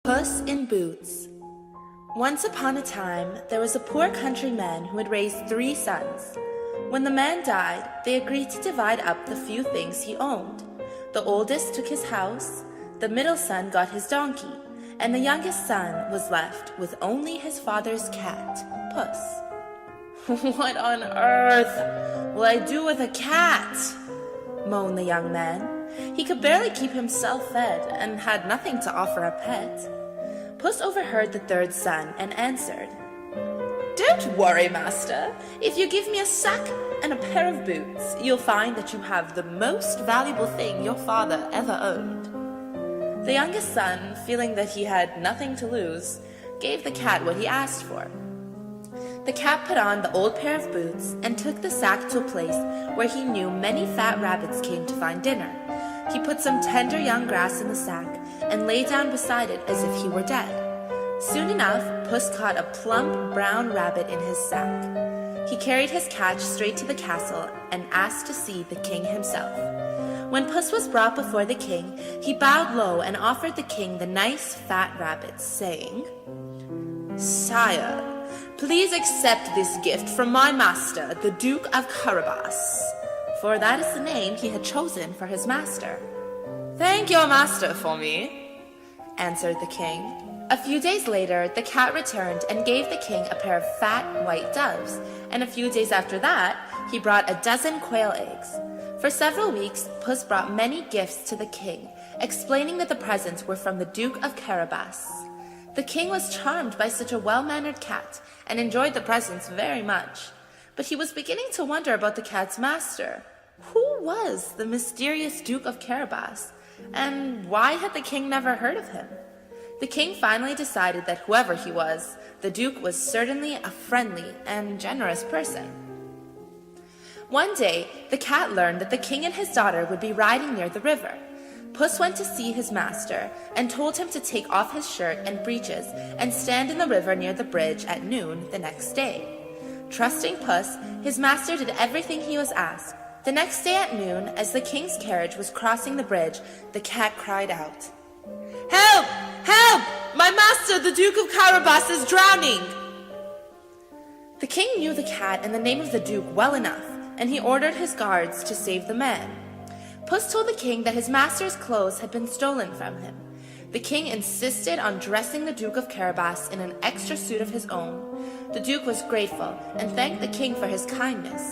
Puss in Boots. Once upon a time, there was a poor countryman who had raised 3 sons. When the man died, they agreed to divide up the few things he owned. The oldest took his house, the middle son got his donkey, and the youngest son was left with only his father's cat, Puss. "What on earth will I do with a cat?" moaned the young man. He could barely keep himself fed and had nothing to offer a pet. Puss overheard the 3rd son and answered, "Don't worry, master. If you give me a sack and a pair of boots, you'll find that you have the most valuable thing your father ever owned." The youngest son, feeling that he had nothing to lose, gave the cat what he asked for. The cat put on the old pair of boots and took the sack to a place where he knew many fat rabbits came to find dinner. He put some tender young grass in the sack and lay down beside it as if he were dead. Soon enough, Puss caught a plump brown rabbit in his sack. He carried his catch straight to the castle and asked to see the king himself. When Puss was brought before the king, he bowed low and offered the king the nice fat rabbit, saying, "Sire, please accept this gift from my master, the Duke of Carabas," for that is the name he had chosen for his master. "Thank your master for me," answered the king. A few days later, the cat returned and gave the king a pair of fat white doves, and a few days after that, he brought a dozen quail eggs. For several weeks, Puss brought many gifts to the king, explaining that the presents were from the Duke of Carabas. The king was charmed by such a well-mannered cat and enjoyed the presents very much. But he was beginning to wonder about the cat's master. Who was the mysterious Duke of Carabas, and why had the king never heard of him? The king finally decided that whoever he was, the Duke was certainly a friendly and generous person. One day, the cat learned that the king and his daughter would be riding near the river. Puss went to see his master and told him to take off his shirt and breeches and stand in the river near the bridge at noon the next day. Trusting Puss, his master did everything he was asked. The next day at noon, as the king's carriage was crossing the bridge, the cat cried out, "Help! Help! My master, the Duke of Carabas, is drowning!" The king knew the cat and the name of the Duke well enough, and he ordered his guards to save the man. Puss told the king that his master's clothes had been stolen from him. The king insisted on dressing the Duke of Carabas in an extra suit of his own. The Duke was grateful and thanked the king for his kindness.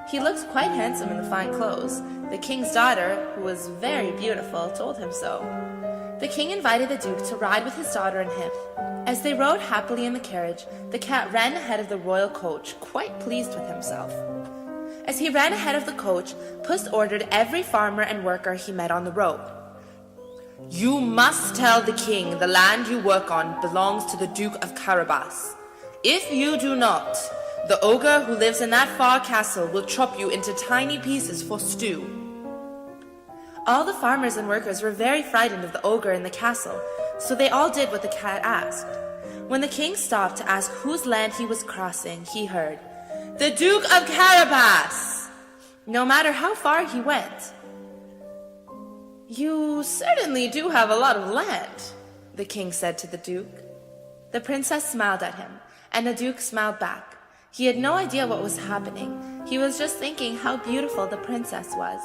He looked quite handsome in the fine clothes. The king's daughter, who was very beautiful, told him so. The king invited the Duke to ride with his daughter and him. As they rode happily in the carriage, the cat ran ahead of the royal coach, quite pleased with himself. As he ran ahead of the coach, Puss ordered every farmer and worker he met on the road, "You must tell the king the land you work on belongs to the Duke of Carabas. If you do not, the ogre who lives in that far castle will chop you into tiny pieces for stew." All the farmers and workers were very frightened of the ogre in the castle, so they all did what the cat asked. When the king stopped to ask whose land he was crossing, he heard, "The Duke of Carabas!" No matter how far he went. "You certainly do have a lot of land," the king said to the Duke. The princess smiled at him, and the Duke smiled back. He had no idea what was happening. He was just thinking how beautiful the princess was.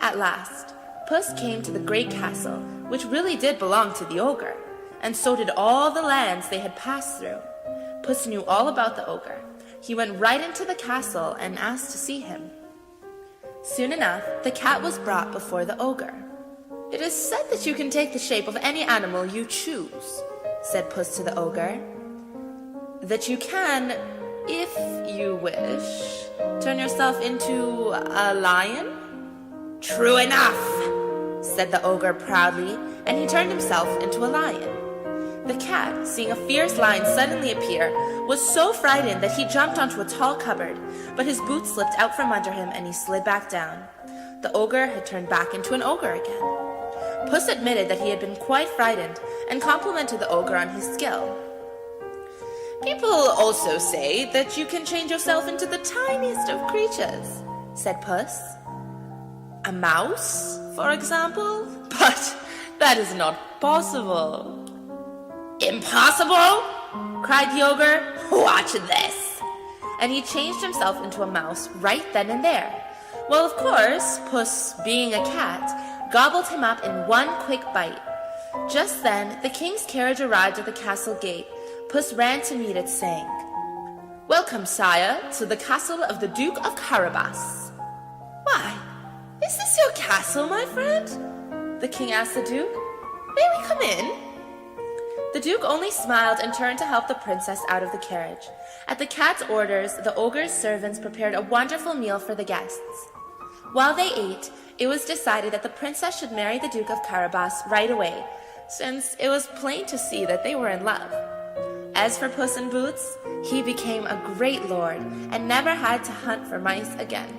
At last, Puss came to the great castle, which really did belong to the ogre, and so did all the lands they had passed through. Puss knew all about the ogre. He went right into the castle and asked to see him. Soon enough, the cat was brought before the ogre. "It is said that you can take the shape of any animal you choose," said Puss to the ogre. "That you can, if you wish, turn yourself into a lion?" "True enough," said the ogre proudly, and he turned himself into a lion. The cat, seeing a fierce lion suddenly appear, was so frightened that he jumped onto a tall cupboard, but his boots slipped out from under him and he slid back down. The ogre had turned back into an ogre again. Puss admitted that he had been quite frightened and complimented the ogre on his skill. "People also say that you can change yourself into the tiniest of creatures," said Puss. "A mouse, for example? But that is not possible." Impossible! Cried the ogre. Watch this! And he changed himself into a mouse right then and there. Well, of course, Puss, being a cat, gobbled him up in one quick bite. Just then, the king's carriage arrived at the castle gate. Puss ran to meet it, saying, "Welcome, sire, to the castle of the Duke of Carabas." "Why, is this your castle, my friend?" the king asked the Duke. "May we come in?" The Duke only smiled and turned to help the princess out of the carriage. At the cat's orders, the ogre's servants prepared a wonderful meal for the guests. While they ate, it was decided that the princess should marry the Duke of Carabas right away, since it was plain to see that they were in love. As for Puss in Boots, he became a great lord and never had to hunt for mice again.